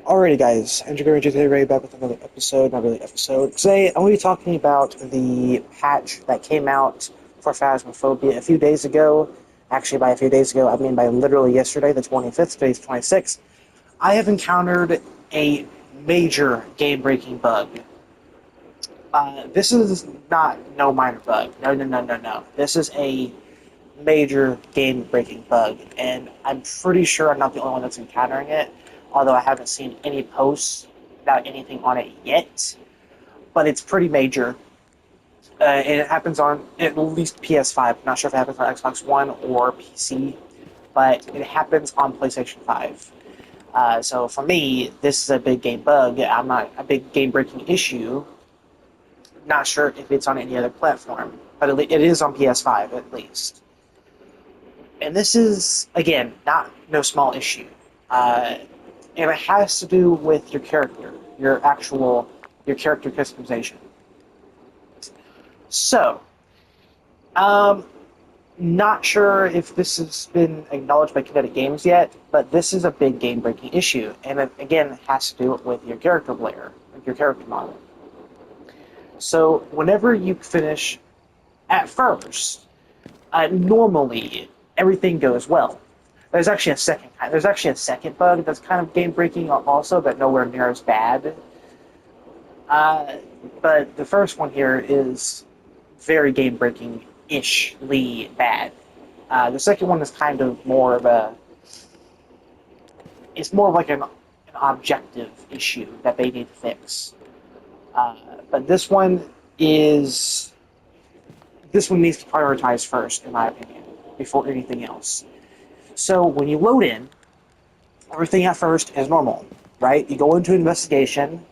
Alrighty, guys, Andrew Gary today, right back with another episode, not really episode. Today, I'm going to be talking about the patch that came out for Phasmophobia a few days ago. Actually, by a few days ago, I mean by literally yesterday, the 25th, today's 26th. I have encountered a major game-breaking bug. This is not no minor bug. No, no, no, no, no. This is a major game-breaking bug, and I'm pretty sure I'm not the only one that's encountering it, although I haven't seen any posts about anything on it yet, but it's pretty major. And it happens on at least PS5. I'm not sure if it happens on Xbox One or PC, but it happens on PlayStation 5. So for me, this is a big game bug. I'm not a big game-breaking issue. Not sure if it's on any other platform, but it is on PS5 at least. And this is, again, not no small issue. And it has to do with your character, your character customization. So, not sure if this has been acknowledged by Kinetic Games yet, but this is a big game-breaking issue. And it, again, has to do with your character layer, like your character model. So, whenever you finish at first, normally everything goes well. There's actually a second bug that's kind of game breaking also, but nowhere near as bad. But the first one here is very game breaking ishly bad. The second one is kind of more of a. It's more of like an objective issue that they need to fix. But this one is. This one needs to prioritize first, in my opinion, before anything else. So when you load in, everything at first is normal, right? You go into an investigation,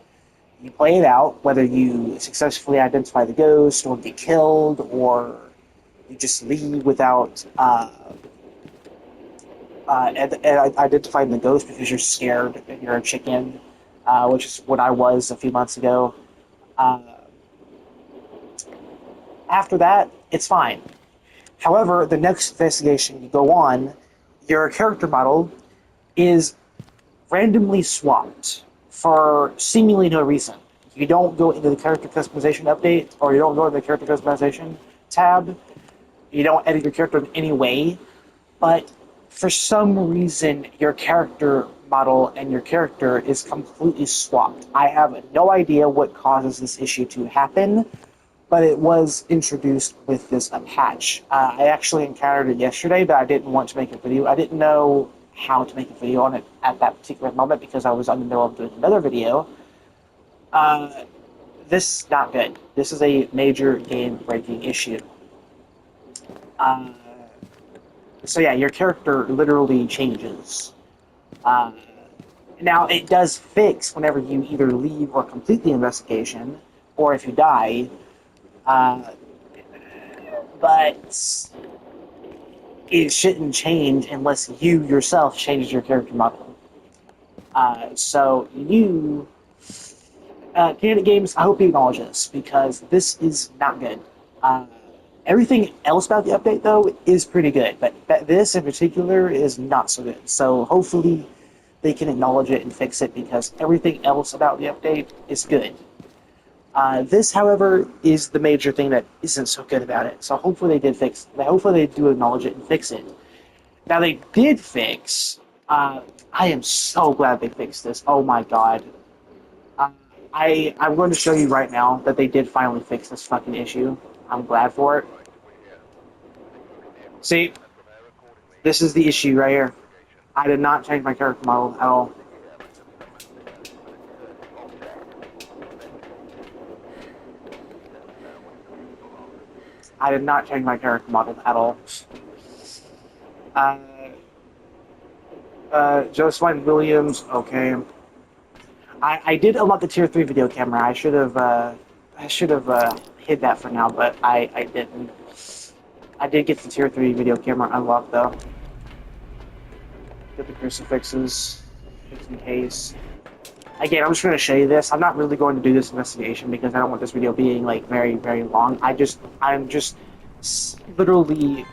you play it out, whether you successfully identify the ghost or get killed, or you just leave without identifying the ghost because you're scared and you're a chicken, which is what I was a few months ago. After that, it's fine. However, the next investigation you go on, your character model is randomly swapped for seemingly no reason. You don't go into the character customization update, or you don't go into the character customization tab. You don't edit your character in any way, but for some reason, your character model and your character is completely swapped. I have no idea what causes this issue to happen, but it was introduced with this patch. I actually encountered it yesterday, but I didn't want to make a video. I didn't know how to make a video on it at that particular moment because I was in the middle of doing another video. This is not good. This is a major game-breaking issue. So yeah, your character literally changes. Now, it does fix whenever you either leave or complete the investigation, or if you die. But it shouldn't change unless you yourself changes your character model. So Kinetic Games, I hope you acknowledge this, because this is not good. Everything else about the update, though, is pretty good, but this in particular is not so good. So hopefully they can acknowledge it and fix it, because everything else about the update is good. This, however, is the major thing that isn't so good about it. So hopefully hopefully they do acknowledge it and fix it. Now they did fix. I am so glad they fixed this. Oh my god. I'm going to show you right now that they did finally fix this fucking issue. I'm glad for it. See, this is the issue right here. I did not change my character model at all. I did not change my character model at all. Josephine Williams, okay. I did unlock the tier 3 video camera. I should have hid that for now, but I didn't. I did get the tier 3 video camera unlocked though. Get the crucifixes, just in case. Again, I'm just going to show you this. I'm not really going to do this investigation because I don't want this video being like very, very long. I'm just literally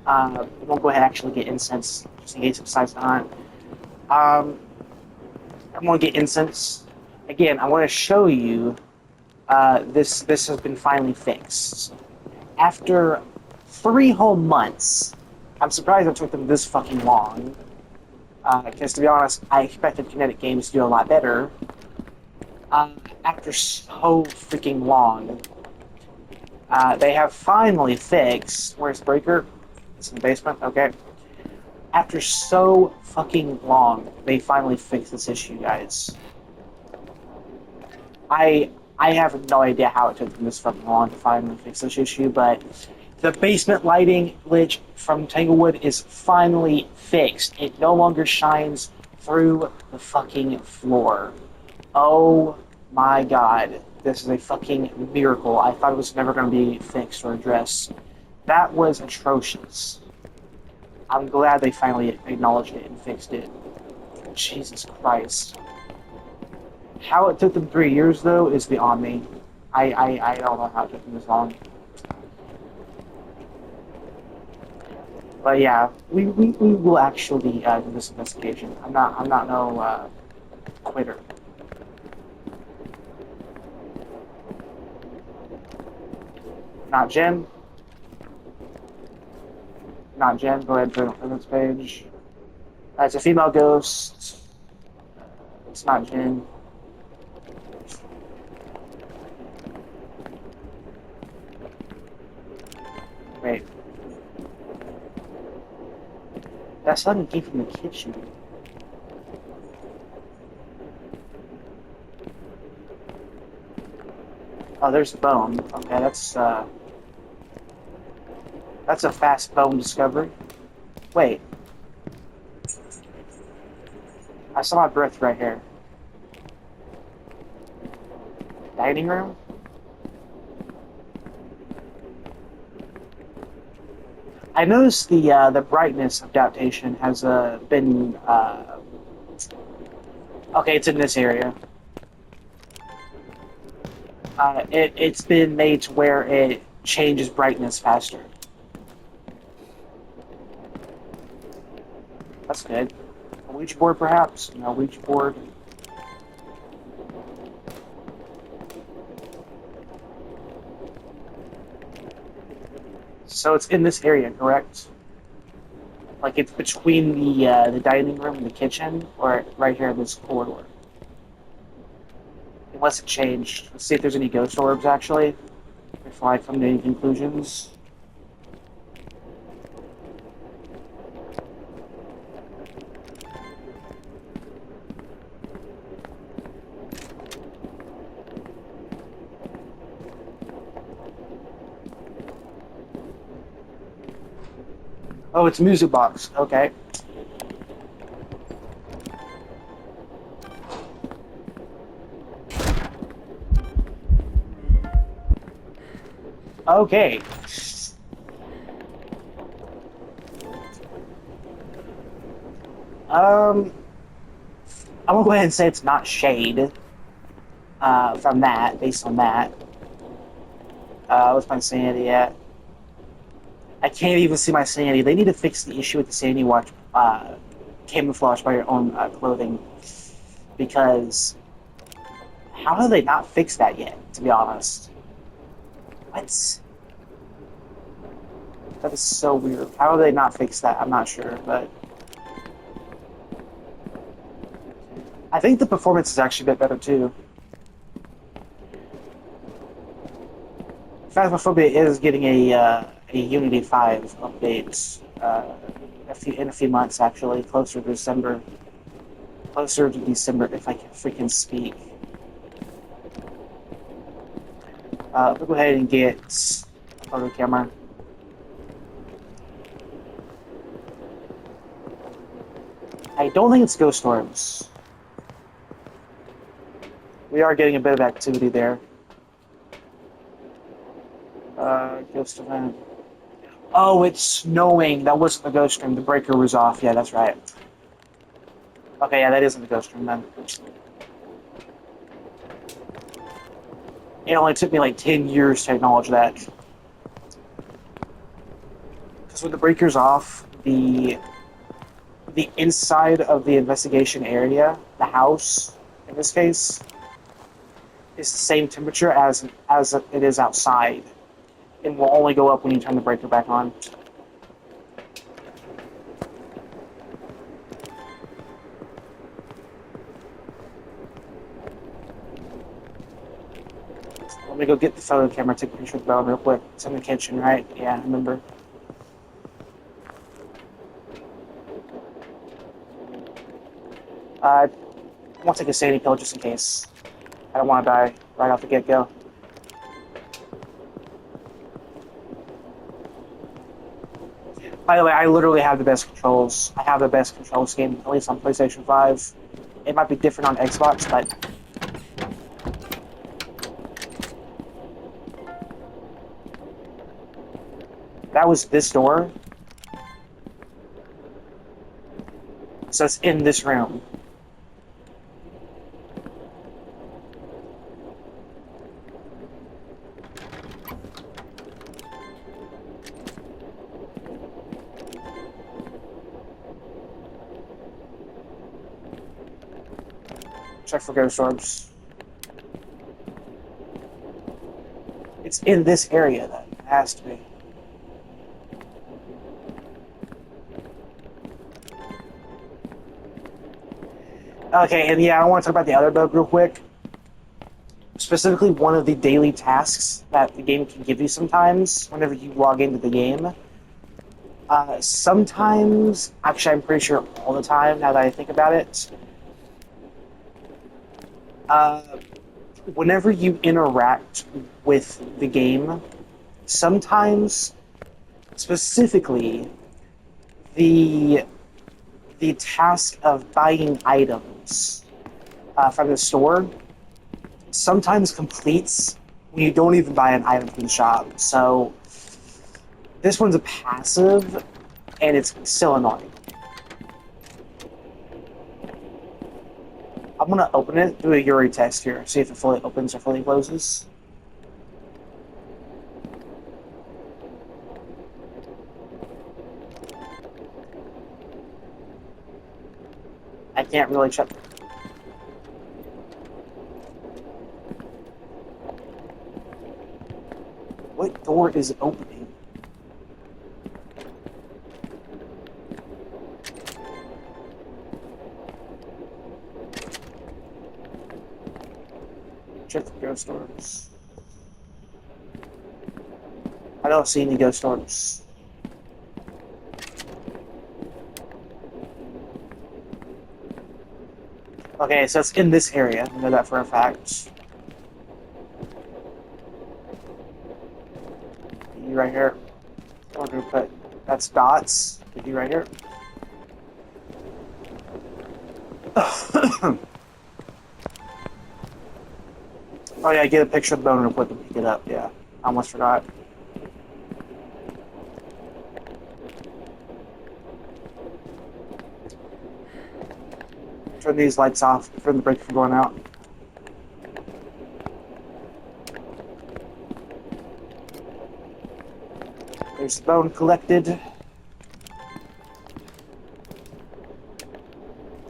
won't go ahead and actually get incense just in case it decides to hunt. I'm gonna get incense. Again, I want to show you this has been finally fixed. After 3 whole months, I'm surprised it took them this fucking long. Because to be honest, I expected Kinetic Games to do a lot better. After so freaking long, they have finally fixed. Where's Breaker? It's in the basement. Okay. After so fucking long, they finally fixed this issue, guys. I have no idea how it took them this fucking long to finally fix this issue, but the basement lighting glitch from Tanglewood is finally fixed. It no longer shines through the fucking floor. Oh my god. This is a fucking miracle. I thought it was never going to be fixed or addressed. That was atrocious. I'm glad they finally acknowledged it and fixed it. Jesus Christ. How it took them 3 years, though, is beyond me. I don't know how it took them this long. But yeah, we will actually do this investigation. I'm not no quitter. Not Jen. Not Jen. Go ahead and put it on this page. It's a female ghost. It's not Jen. Wait. That sound came from the kitchen. Oh, there's the bone. Okay, that's a fast bone discovery. Wait. I saw my breath right here. Dining room? I noticed the brightness adaptation has been okay. It's in this area. It's been made to where it changes brightness faster. That's good. A Ouija board, perhaps? No Ouija board. So it's in this area, correct? Like it's between the dining room and the kitchen, or right here in this corridor. Unless it changed. Let's see if there's any ghost orbs, actually, before I come to any conclusions. Oh, it's a music box. Okay. Okay. I'm gonna go ahead and say it's not shade. From that, based on that. What's my sanity at? I can't even see my sanity. They need to fix the issue with the sanity watch camouflage by your own clothing. Because how have they not fixed that yet, to be honest? What? That is so weird. How have they not fixed that? I'm not sure, but I think the performance is actually a bit better too. Phasmophobia is getting a Unity 5 update in a few months, actually, closer to December. Closer to December, if I can freaking speak. We'll go ahead and get a photo camera. I don't think it's ghost orbs. We are getting a bit of activity there. Ghost event. Oh, it's snowing. That wasn't the ghost stream. The breaker was off. Yeah, that's right. Okay, yeah, that isn't the ghost stream then. It only took me like 10 years to acknowledge that. Because when the breaker's off, the the inside of the investigation area, the house, in this case, is the same temperature as it is outside, and will only go up when you turn the breaker back on. Let me go get the photo camera, take a picture of the bone real quick. It's in the kitchen, right? Yeah, I remember. I want to take a sanity pill just in case. I don't want to die right off the get-go. By the way, I literally have the best controls. I have the best control scheme, at least on PlayStation 5. It might be different on Xbox, but that was this door. So it's in this room. Check for ghost orbs. It's in this area, then. It has to be. Okay, and yeah, I want to talk about the other bug real quick. Specifically, one of the daily tasks that the game can give you sometimes, whenever you log into the game. Sometimes, actually, I'm pretty sure all the time, now that I think about it, whenever you interact with the game, sometimes, specifically, the task of buying items from the store sometimes completes when you don't even buy an item from the shop. So this one's a passive, and it's still annoying. I'm gonna open it, do a Yuri test here, see if it fully opens or fully closes. I can't really check. What door is it opening? Check the ghost orbs. I don't see any ghost orbs. Okay, so it's in this area. I know that for a fact. You right here. I'm gonna put that's dots. You right here. Oh yeah, get a picture of the bone real quick and pick it up. Yeah, I almost forgot. Turn these lights off for the break from going out. There's the bone collected. Turn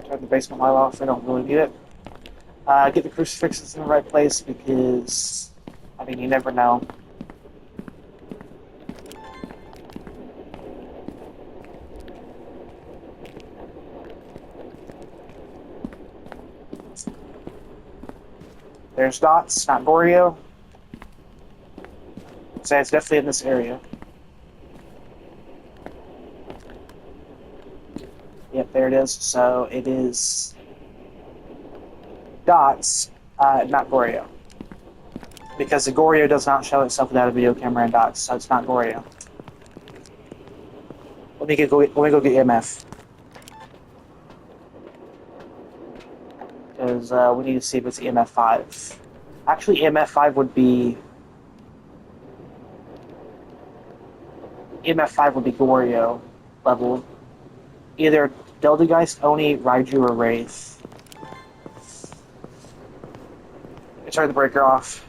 the basement light off. I don't really need it. Get the crucifixes in the right place because, I mean, you never know. There's dots, not Goryo. So it's definitely in this area. Yep, there it is. So it is dots, not Goryo. Because the Goryo does not show itself without a video camera and dots, so it's not Goryo. Let me go get EMF. Because we need to see if it's EMF 5. Actually, EMF 5 would be... EMF 5 would be Goryo level. Either Deltageist, Oni, Raiju, or Wraith. I turn the breaker off.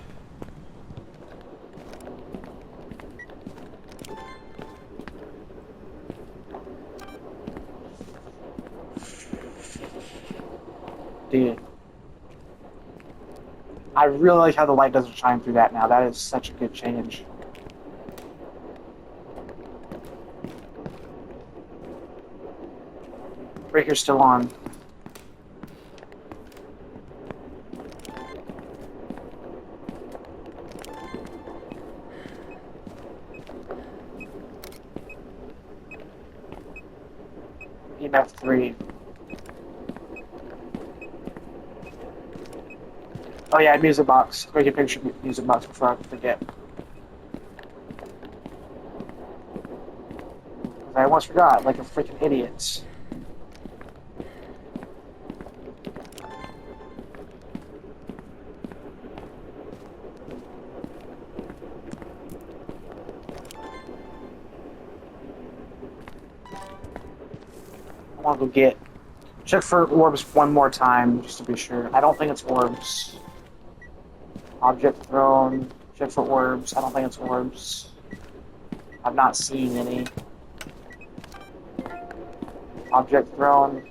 Dude, I really like how the light doesn't shine through that now. That is such a good change. Breaker's still on. EMF 3. Oh yeah, music box. Take a picture of music box before I forget. I almost forgot, like a freaking idiot. I want to go get... Check for orbs one more time, just to be sure. I don't think it's orbs. Object thrown. Check for orbs. I don't think it's orbs. I've not seen any. Object thrown.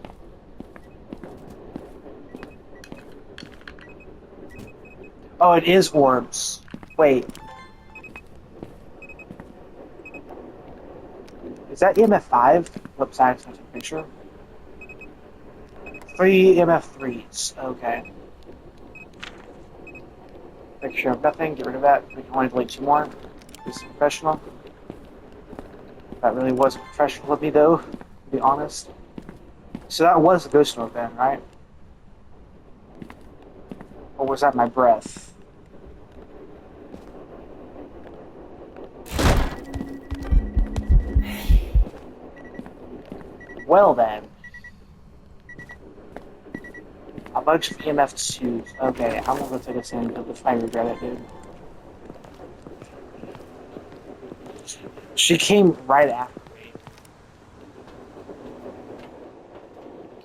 Oh, it is orbs. Wait. Is that EMF 5? Whoops, I actually took a picture. 3 EMF 3s. Okay. Picture of nothing. Get rid of that. We can only delete 2 more. Be professional. That really wasn't professional of me, though, to be honest. So that was the ghost orb then, right? Or was that my breath? Well then. A bunch of EMF 2s. Okay, I'm gonna go take a sand pill if I regret it, dude. She came right after me.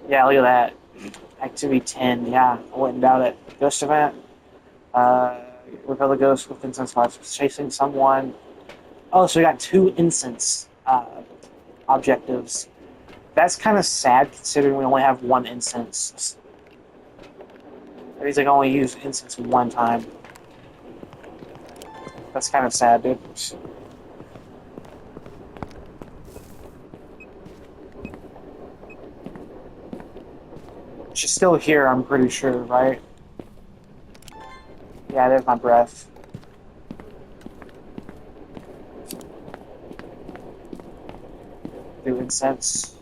Yeah, look at that. Activity 10, yeah, I wouldn't doubt it. Ghost event. Repel the ghost with incense lights. Chasing someone. Oh, so we got 2 incense objectives. That's kind of sad considering we only have 1 incense. That means I can only use incense 1 time. That's kind of sad, dude. She's still here, I'm pretty sure, right? Yeah, there's my breath. Do incense.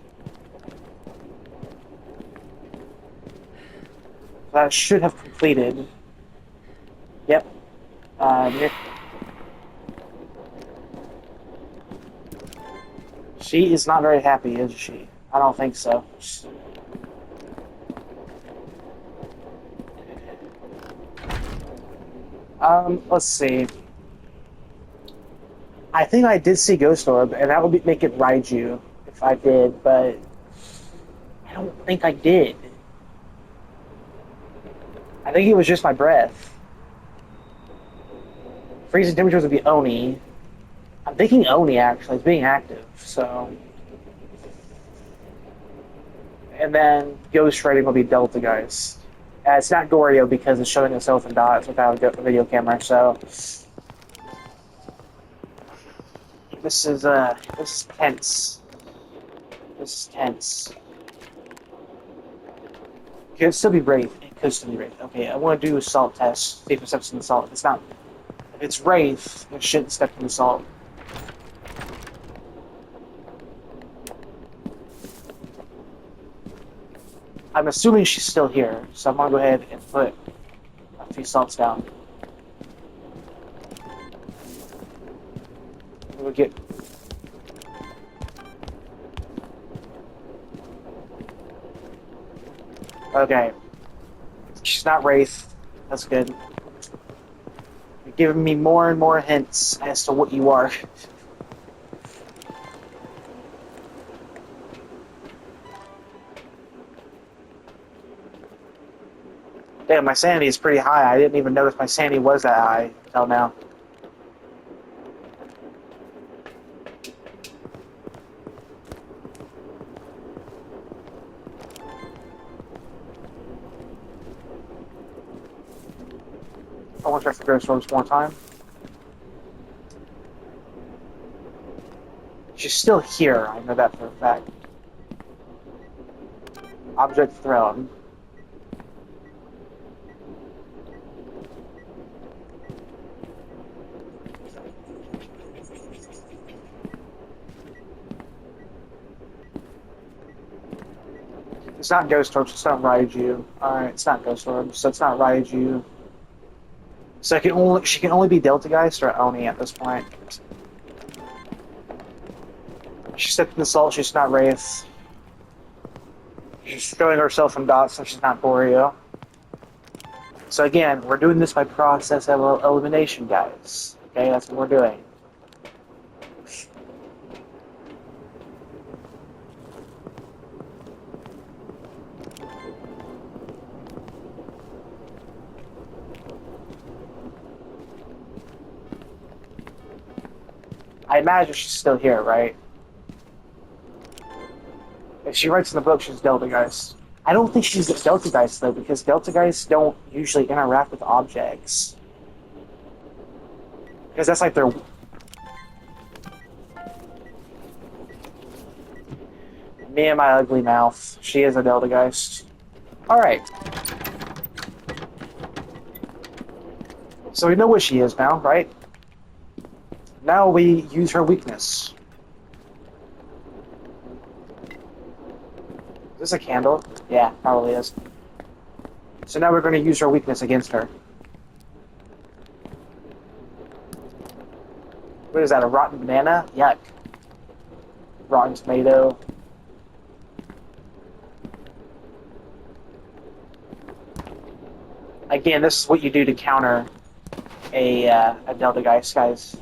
That should have completed. Yep. She is not very happy, is she? I don't think so. Let's see. I think I did see Ghost Orb, and that would make it Raiju if I did, but I don't think I did. I think it was just my breath. Freezing temperatures would be Oni. I'm thinking Oni, actually. It's being active, so... And then Ghost Rating will be Delta, guys. It's not Goryo because it's showing us open dots without a video camera, so... This is tense. This is tense. It could still be Wraith. It could still be Wraith. Okay, I want to do a salt test. See if it steps in the salt. If it's not... If it's Wraith, it shouldn't step in the salt. I'm assuming she's still here, so I'm gonna go ahead and put a few salts down. We'll get... Okay. She's not Wraith. That's good. You're giving me more and more hints as to what you are. Damn, my sanity is pretty high. I didn't even notice my sanity was that high until now. I want to check for ghost orbs one more time. She's still here. I know that for a fact. Object thrown. It's not ghost orbs. It's not Raiju. All right, it's not ghost orbs. So it's not Raiju. So she can only be Delta Geist or Oni at this point. She stepped in the salt. She's not Wraith. She's showing herself in dots, so she's not Boreal. So again, we're doing this by process of elimination, guys. Okay, that's what we're doing. I imagine she's still here, right? If she writes in the book, she's Delta Geist. I don't think she's a Delta Geist, though, because Delta Geists don't usually interact with objects. Because that's like their... Me and my ugly mouth. She is a Delta Geist. Alright. So we know what she is now, right? Now we use her weakness. Is this a candle? Yeah, probably is. So now we're going to use her weakness against her. What is that, a rotten banana? Yuck. Rotten tomato. Again, this is what you do to counter a Delta Geist, guys.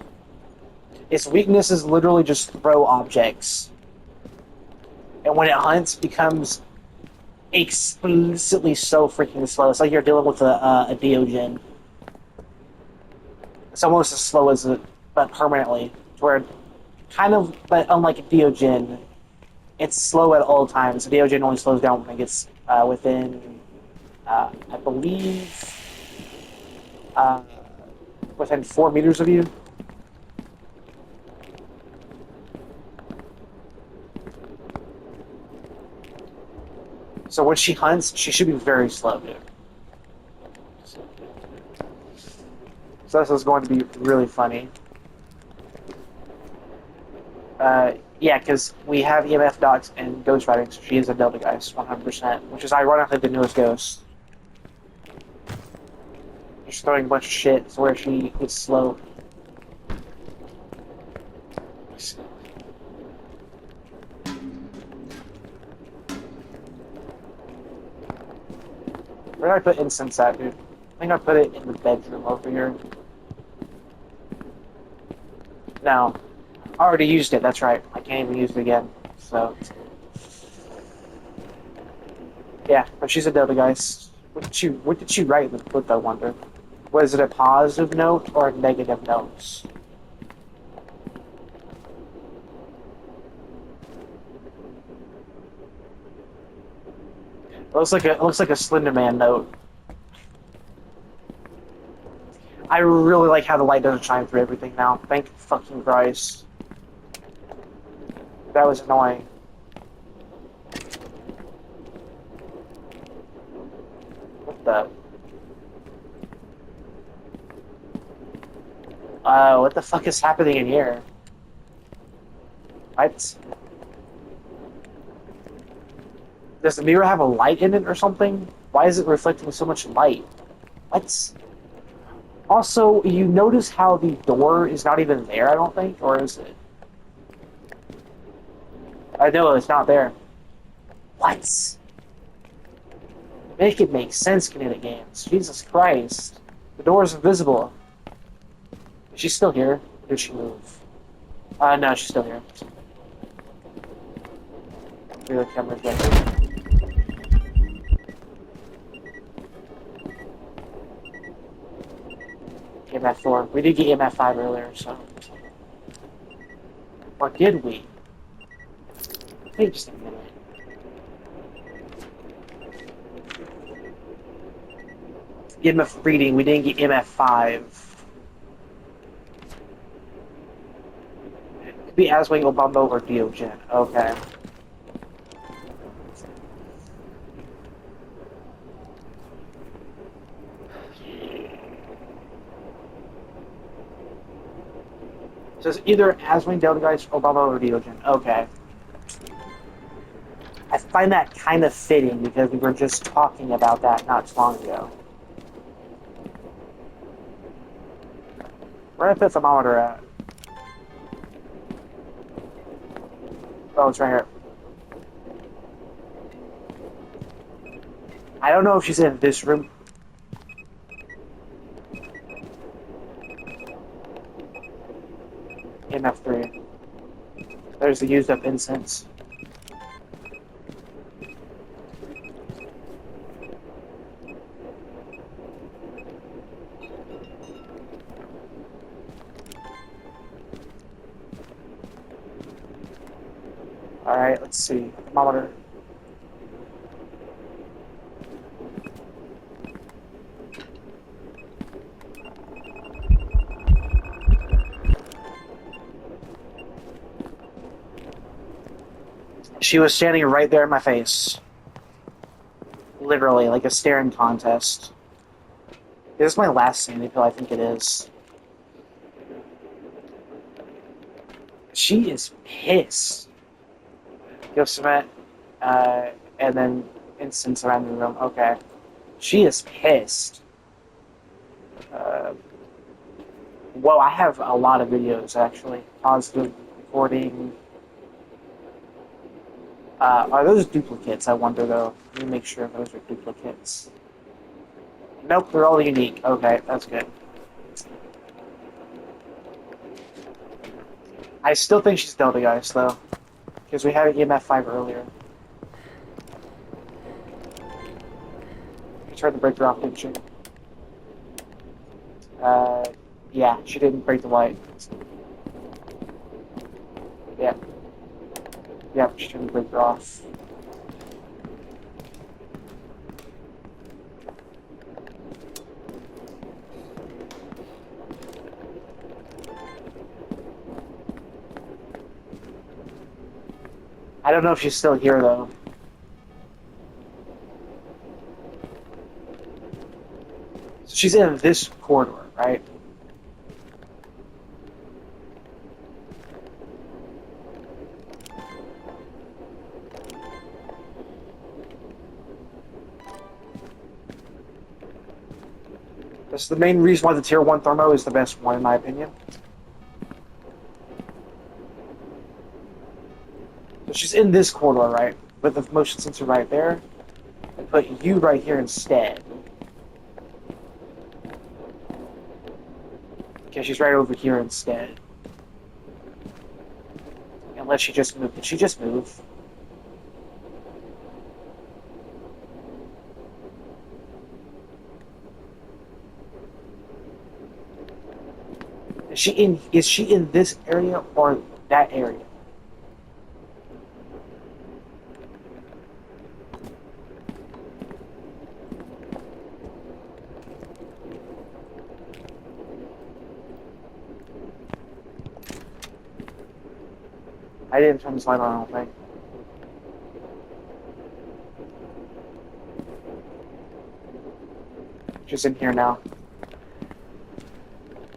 Its weakness is literally just throw objects. And when it hunts, becomes explicitly so freaking slow. It's like you're dealing with a Diogen. It's almost as slow as it, but permanently. Where, kind of, but unlike a Diogen, it's slow at all times. A Diogen only slows down when it gets within, I believe, within 4 meters of you. So when she hunts, she should be very slow, dude. So this is going to be really funny. Yeah, because we have EMF dots and ghost writing, so she is a Delta Geist, 100%, which is ironically the newest ghost. She's throwing a bunch of shit where she is slow. Where did I put incense at, dude? I think I put it in the bedroom over here. No. I already used it, that's right. I can't even use it again. So. Yeah, but she's a Delta Geist. What did she write in the book, I wonder? Was it a positive note or a negative note? It looks like a Slender Man note. I really like how the light doesn't shine through everything now. Thank fucking Christ. That was annoying. What the? What the fuck is happening in here? What? Does the mirror have a light in it or something? Why is it reflecting so much light? What? Also, you notice how the door is not even there, I don't think? Or is it? I know, it's not there. What? Make it make sense, Kinetic Games. Jesus Christ. The door is invisible. She's still here. Did she move? No, she's still here. The camera's right here. EMF 4. We did get EMF 5 earlier, so... Or did we? Wait just a minute. EMF reading. We didn't get EMF 5. It could be Aswing, Obama, or Diogen. Okay. So it's either Aswing, Deltageist, Obama, or Diogen. Okay. I find that kind of fitting because we were just talking about that not too long ago. Where did I put the thermometer at? Oh, it's right here. I don't know if she's in this room. MF3. There's the used up incense. Alright, let's see. Thermometer. She was standing right there in my face. Literally, like a staring contest. This is my last sanity pill, I think it is. She is pissed. Go cement, and then incense around the room. Okay. She is pissed. Whoa, I have a lot of videos, actually. Positive recording. Are those duplicates, I wonder, though? Let me make sure if those are duplicates. Nope, they're all unique. Okay, that's good. I still think she's Delta Geist, though. Because we had an EMF 5 earlier. You tried to break her off, didn't she? Yeah, she didn't break the light. Yeah. Yep, she didn't break her off. I don't know if she's still here, though. So she's in this corridor, right? That's the main reason why the Tier 1 Thermo is the best one, in my opinion. So she's in this corridor, right? With the motion sensor right there. I put you right here instead. Okay, she's right over here instead. Unless she just moved. Did she just move? Is she in this area or that area? I didn't turn this light on, I don't think. She's in here now.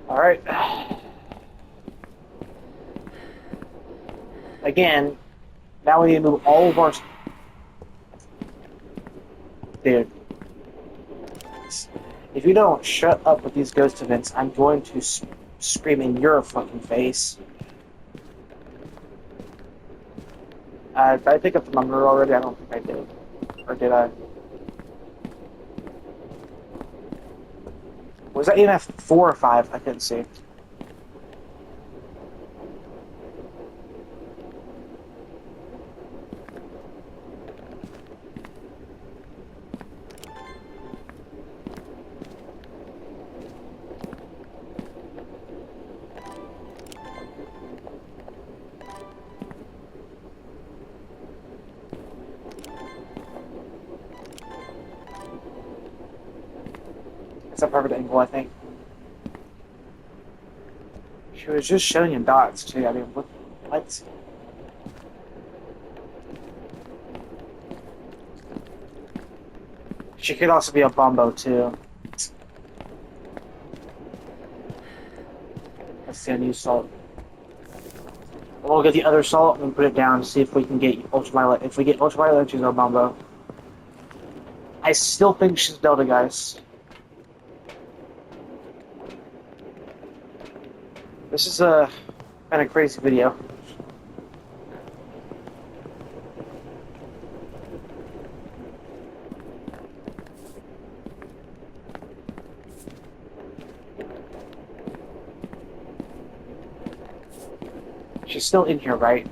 Alright. Again, now we need to move all of our... Dude. If you don't shut up with these ghost events, I'm going to scream in your fucking face. Did I pick up the number already? I don't think I did. Or did I? Was that EMF 4 or 5? I couldn't see. That's a perfect angle, I think. She was just showing in dots, too. I mean, what? She could also be a Bombo, too. That's the unused salt. We'll get the other salt and put it down to see if we can get ultraviolet. If we get ultraviolet, she's a Bombo. I still think she's Delta, guys. This is been a crazy video. She's still in here, right?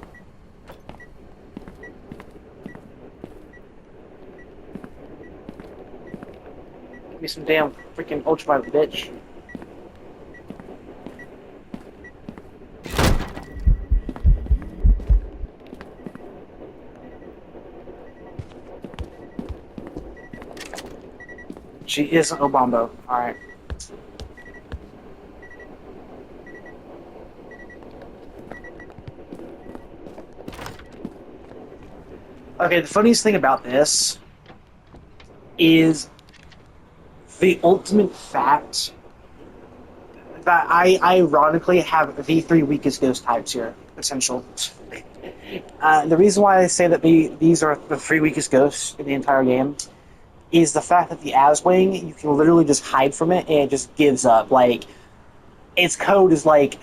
Give me some damn freaking ultraviolet, bitch. She is an Obombo. Alright. Okay, the funniest thing about this is the ultimate fact that I ironically have the three weakest ghost types here. Potential. The reason why I say that these are the three weakest ghosts in the entire game is the fact that the Aswang, you can literally just hide from it and it just gives up. Like, its code is like,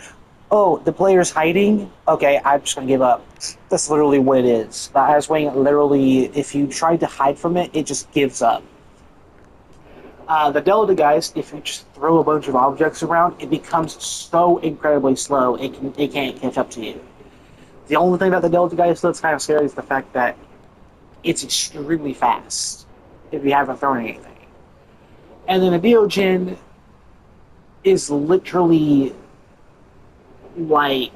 oh, the player's hiding? Okay, I'm just gonna give up. That's literally what it is. The Aswang literally, if you try to hide from it, it just gives up. The Delta guys, if you just throw a bunch of objects around, it becomes so incredibly slow, it can't catch up to you. The only thing about the Delta guys that's kind of scary is the fact that it's extremely fast if you haven't thrown anything. And then a Deogen is literally like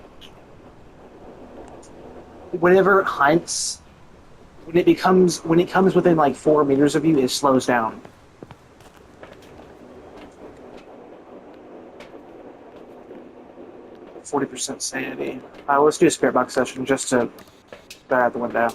whenever it hunts, when it comes within like 4 meters of you, it slows down. %40 sanity. Let's do a spirit box session just to get out the window.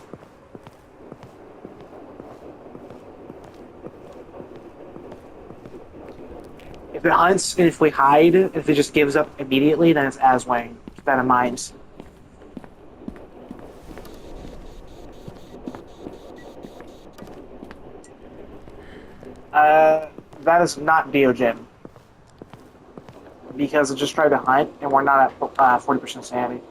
If it hunts, and if we hide, if it just gives up immediately, then it's Aswang. Keep that in mind. That is not Deogen. Because it just tried to hunt, and we're not at 40% sanity.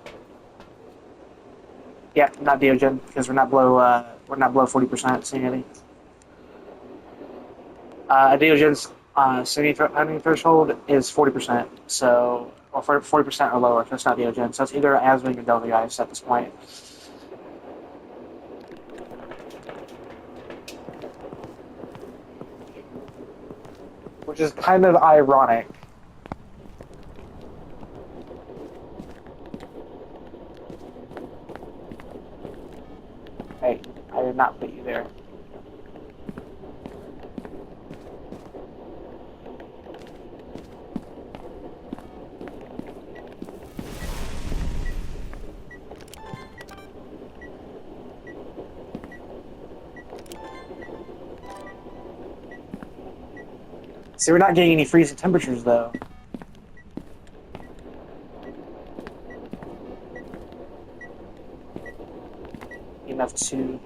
Yeah, not Deogen, because we're not below 40% sanity. Deogen's sanity threshold is 40%, so or 40% or lower. So it's not Deogen. So it's either Aswing or Delta guys at this point. Which is kind of ironic. Hey, I did not put you there. See, we're not getting any freezing temperatures, though. Enough to...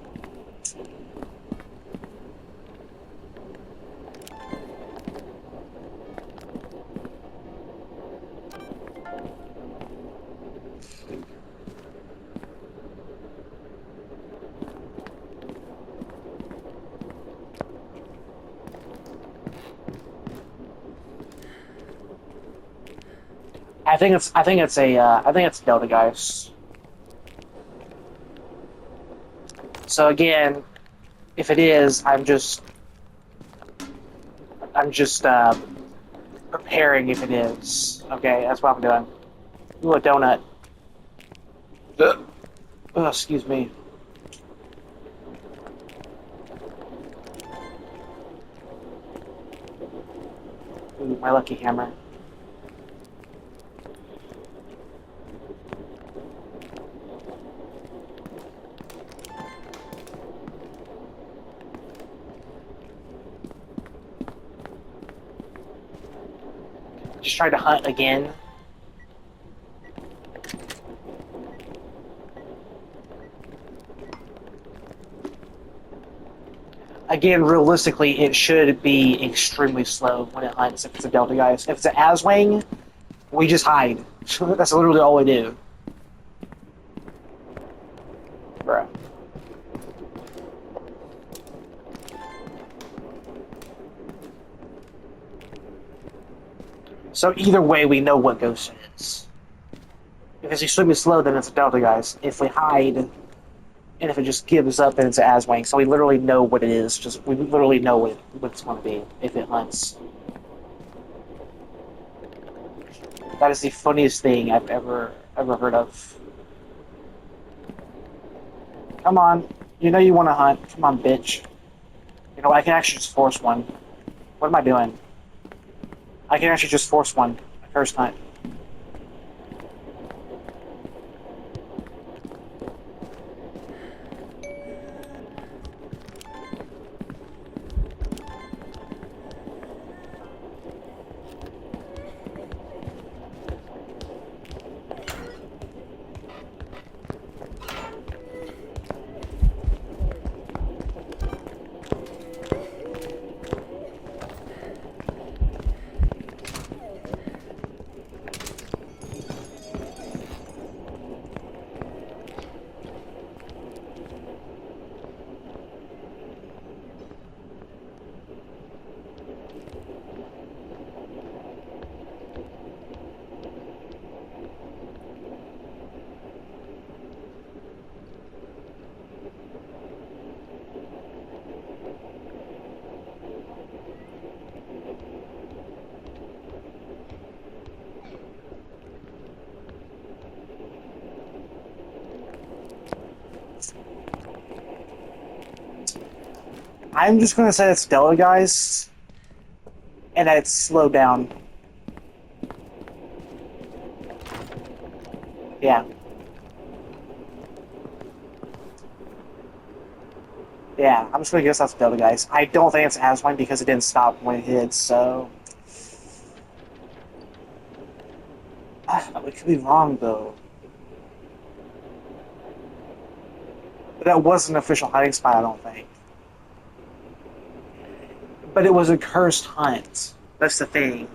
I think it's Delta guys. So again, if it is, I'm just preparing if it is. Okay, that's what I'm doing. Ooh, a donut. Oh, excuse me. Ooh, my lucky hammer. Just tried to hunt again. Again, realistically, it should be extremely slow when it hunts if it's a Delta guys. If it's an Aswang, we just hide. That's literally all we do. Bruh. So either way, we know what Ghost is. If it's extremely slow, then it's a Delta guys. If we hide, and if it just gives up, then it's an Aswang. So we literally know what it is. Just we literally know what it's going to be if it hunts. That is the funniest thing I've ever heard of. Come on, you know you want to hunt. Come on, bitch. You know I can actually just force one. What am I doing? I can actually just force one. A first hunt. I'm just gonna say it's Delta guys, and that it's slowed down. Yeah. Yeah, I'm just gonna guess that's Delta guys. I don't think it's Aswine because it didn't stop when it hit, so we could be wrong though. But that wasn't an official hiding spot, I don't think. But it was a cursed hunt. That's the thing.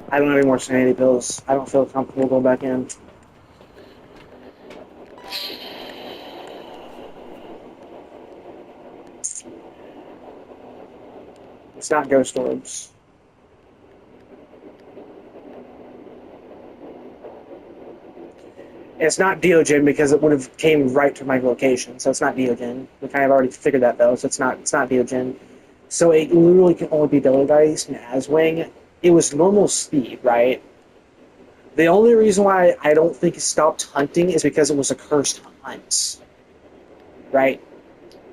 I don't have any more sanity pills. I don't feel comfortable going back in. It's not ghost orbs. It's not Deogen because it would have came right to my location, so it's not Deogen. We kind of already figured that though, so it's not Deogen. So it literally can only be Dice and Aswing. It was normal speed, right? The only reason why I don't think it stopped hunting is because it was a cursed hunt, right?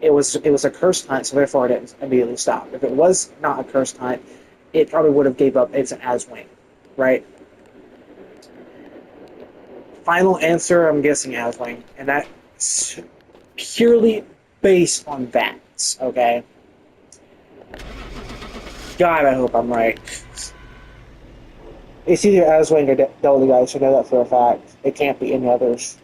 It was a cursed hunt, so therefore it didn't immediately stop. If it was not a cursed hunt, it probably would have gave up. It's an Aswing, right? Final answer, I'm guessing Aswing, and that's purely based on that. Okay. God, I hope I'm right. It's either Aswing or Delta guys. I know that for a fact. It can't be any others.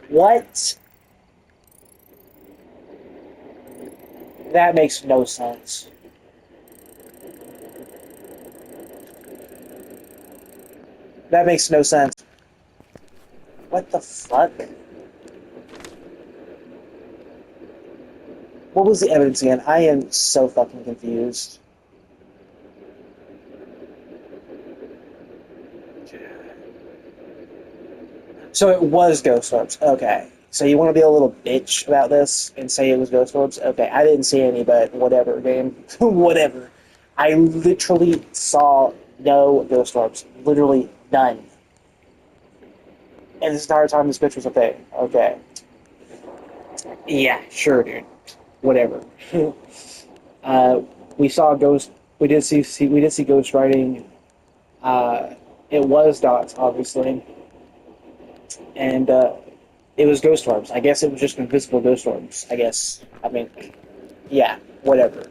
What? That makes no sense. That makes no sense. What the fuck? What was the evidence again? I am so fucking confused. So it was ghost orbs. Okay. So you want to be a little bitch about this and say it was ghost orbs? Okay, I didn't see any, but whatever, game. Whatever. I literally saw no ghost orbs. Literally none. And this entire time this bitch was a thing. Okay. Yeah, sure, dude. Whatever. uh, we saw ghost. We did see ghost writing. It was dots, obviously, and it was ghost orbs. I guess it was just invisible ghost orbs. I guess. I mean, yeah, whatever.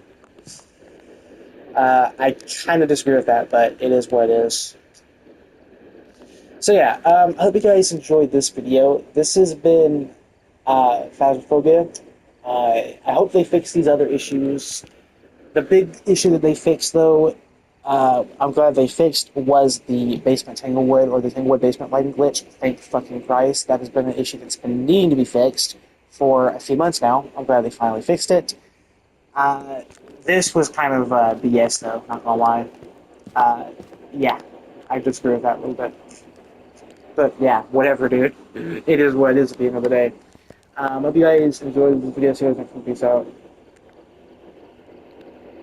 I kind of disagree with that, but it is what it is. So yeah, I hope you guys enjoyed this video. This has been Phasmophobia. I hope they fix these other issues. The big issue that they fixed, though, I'm glad they fixed, was the basement Tanglewood or the Tanglewood basement lighting glitch. Thank fucking Christ. That has been an issue that's been needing to be fixed for a few months now. I'm glad they finally fixed it. Uh, this was kind of BS, though, not gonna lie. Uh, yeah, I disagree with that a little bit. But yeah, whatever, dude. It is what it is at the end of the day. Hope you guys enjoyed the video. See you guys next one. Peace out.